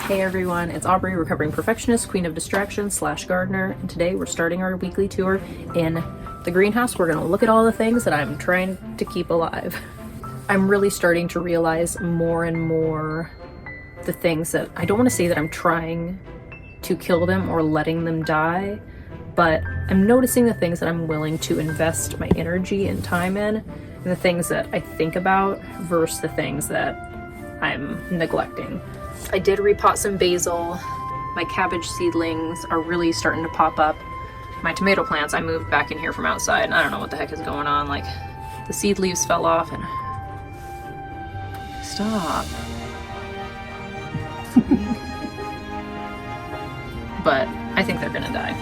Hey everyone, it's Aubrey, recovering perfectionist, queen of distraction / gardener, and today we're starting our weekly tour in the greenhouse. We're going to look at all the things that I'm trying to keep alive. I'm really starting to realize more and more the things that I don't want to say that I'm trying to kill them or letting them die, but I'm noticing the things that I'm willing to invest my energy and time in, and the things that I think about versus the things that I'm neglecting. I did repot some basil. My cabbage seedlings are really starting to pop up. My tomato plants, I moved back in here from outside, and I don't know what the heck is going on. Like, the seed leaves fell off and... Stop. But I think they're gonna die.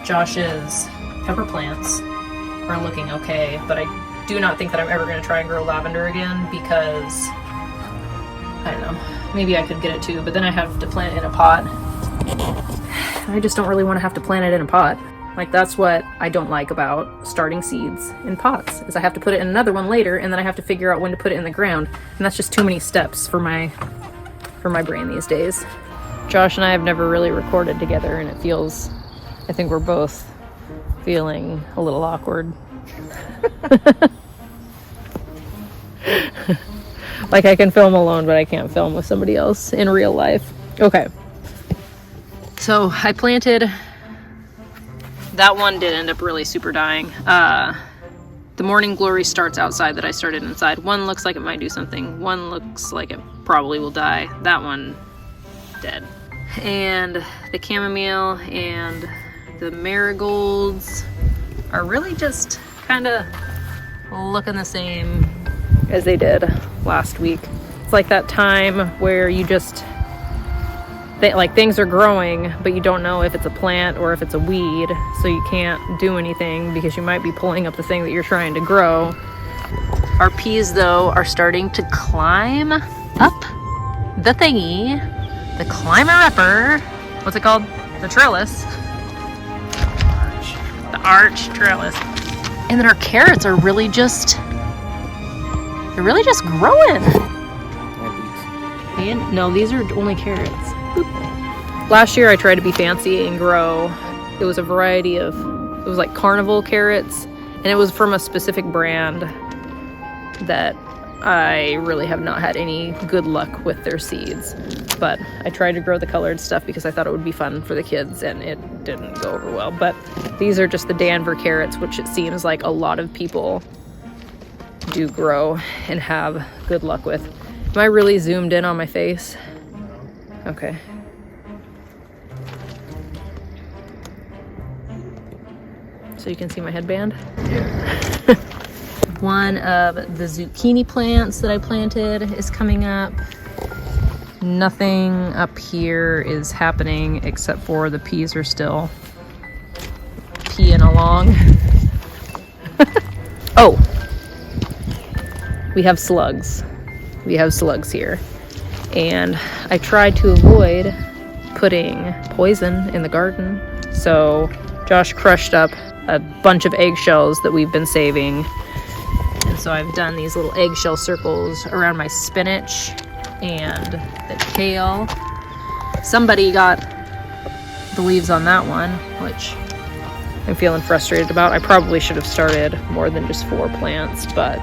Josh's pepper plants are looking okay, but I do not think that I'm ever gonna try and grow lavender again because, I don't know, maybe I could get it too, but then I have to plant it in a pot. I just don't really want to have to plant it in a pot. Like, that's what I don't like about starting seeds in pots, is I have to put it in another one later, and then I have to figure out when to put it in the ground, and that's just too many steps for my brain these days. Josh and I have never really recorded together, and it feels, I think we're both feeling a little awkward. Like, I can film alone, but I can't film with somebody else in real life. Okay. So I planted, that one did end up really super dying. The morning glory starts outside that I started inside. One looks like it might do something. One looks like it probably will die. That one, dead. And the chamomile and the marigolds are really just kind of looking the same as they did last week. It's like that time where you just, things are growing, but you don't know if it's a plant or if it's a weed, so you can't do anything because you might be pulling up the thing that you're trying to grow. Our peas, though, are starting to climb up the thingy, the climber-upper. What's it called? The trellis. The arch trellis. And then our carrots are really just, they're really just growing. And no, these are only carrots. Boop. Last year I tried to be fancy and grow. It was a variety of, it was like carnival carrots, and it was from a specific brand that I really have not had any good luck with their seeds. But I tried to grow the colored stuff because I thought it would be fun for the kids, and it didn't go over well. But these are just the Denver carrots, which it seems like a lot of people do grow and have good luck with. Am I really zoomed in on my face? Okay. So you can see my headband? Yeah. One of the zucchini plants that I planted is coming up. Nothing up here is happening except for the peas are still peeing along. Oh! We have slugs. We have slugs here. And I tried to avoid putting poison in the garden. So Josh crushed up a bunch of eggshells that we've been saving. And so I've done these little eggshell circles around my spinach and the kale. Somebody got the leaves on that one, which I'm feeling frustrated about. I probably should have started more than just 4 plants, but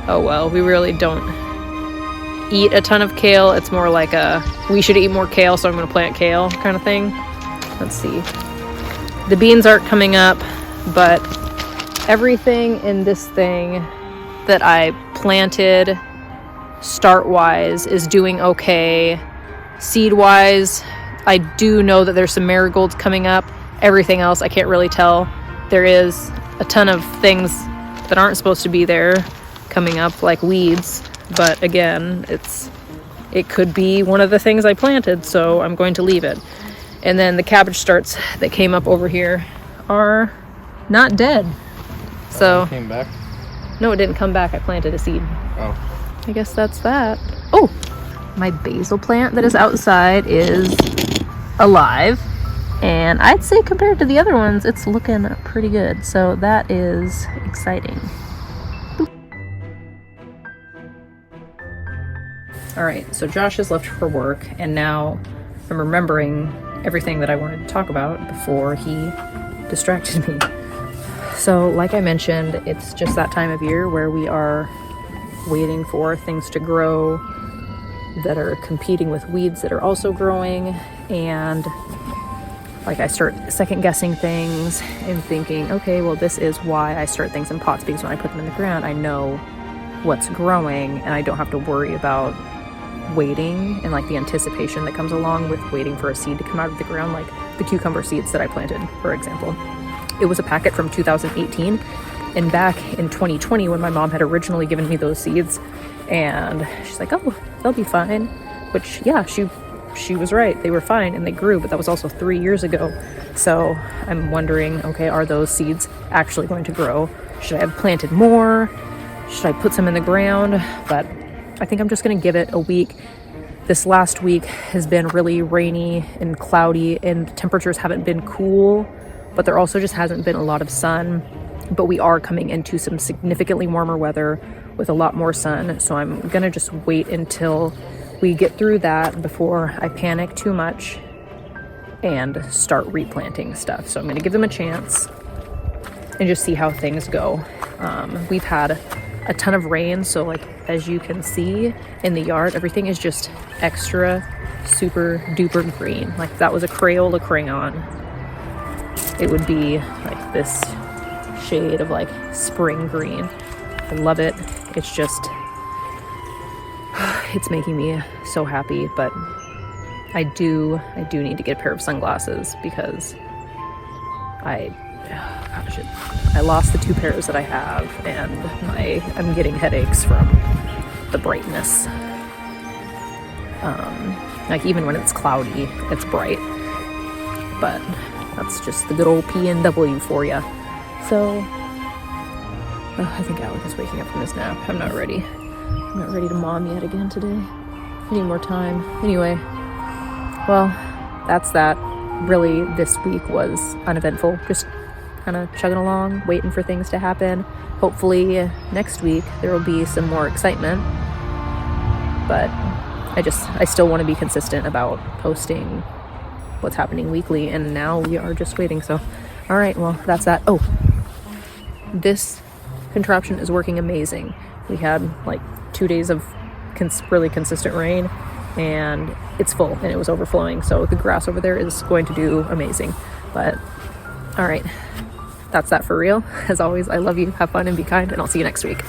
oh well. We really don't eat a ton of kale. It's more like a, we should eat more kale, so I'm going to plant kale kind of thing. Let's see. The beans aren't coming up, but everything in this thing that I planted start-wise is doing okay. Seed-wise, I do know that there's some marigolds coming up. Everything else, I can't really tell. There is a ton of things that aren't supposed to be there coming up, like weeds. But again, it could be one of the things I planted, so I'm going to leave it. And then the cabbage starts that came up over here are not dead. So it came back? No, it didn't come back. I planted a seed. Oh. I guess that's that. Oh, my basil plant that is outside is alive. And I'd say compared to the other ones, it's looking pretty good. So that is exciting. Boop. All right, so Josh has left for work, and now I'm remembering everything that I wanted to talk about before he distracted me. So like I mentioned, it's just that time of year where we are waiting for things to grow that are competing with weeds that are also growing, and like I start second guessing things and thinking, okay, well, this is why I start things in pots, because when I put them in the ground, I know what's growing and I don't have to worry about waiting and like the anticipation that comes along with waiting for a seed to come out of the ground, like the cucumber seeds that I planted, for example. It was a packet from 2018, and back in 2020 when my mom had originally given me those seeds, and she's like, oh, they'll be fine, which yeah, she was right, they were fine and they grew, but that was also 3 years ago. So I'm wondering, okay, are those seeds actually going to grow? Should I have planted more? Should I put some in the ground? But I think I'm just gonna give it a week. This last week has been really rainy and cloudy, and temperatures haven't been cool, but there also just hasn't been a lot of sun. But we are coming into some significantly warmer weather with a lot more sun, so I'm gonna just wait until we get through that before I panic too much and start replanting stuff. So I'm gonna give them a chance and just see how things go. We've had a ton of rain, so like as you can see in the yard, everything is just extra super duper green. Like if that was a Crayola crayon, it would be like this shade of like spring green. I love it. It's just, it's making me so happy. But I do need to get a pair of sunglasses because I lost the 2 pairs that I have, and I'm getting headaches from the brightness. Like even when it's cloudy, it's bright, but that's just the good old PNW for you. So I think Alec is waking up from his nap. I'm not ready to mom yet again today. I need more time. Anyway, well, that's that. Really, this week was uneventful. Just kind of chugging along, waiting for things to happen. Hopefully next week there will be some more excitement. But I still want to be consistent about posting what's happening weekly, and now we are just waiting. So, all right, well, that's that. Oh, this contraption is working amazing. We had like 2 days of really consistent rain, and it's full and it was overflowing. So the grass over there is going to do amazing. But all right, that's that for real. As always, I love you. Have fun and be kind, and I'll see you next week.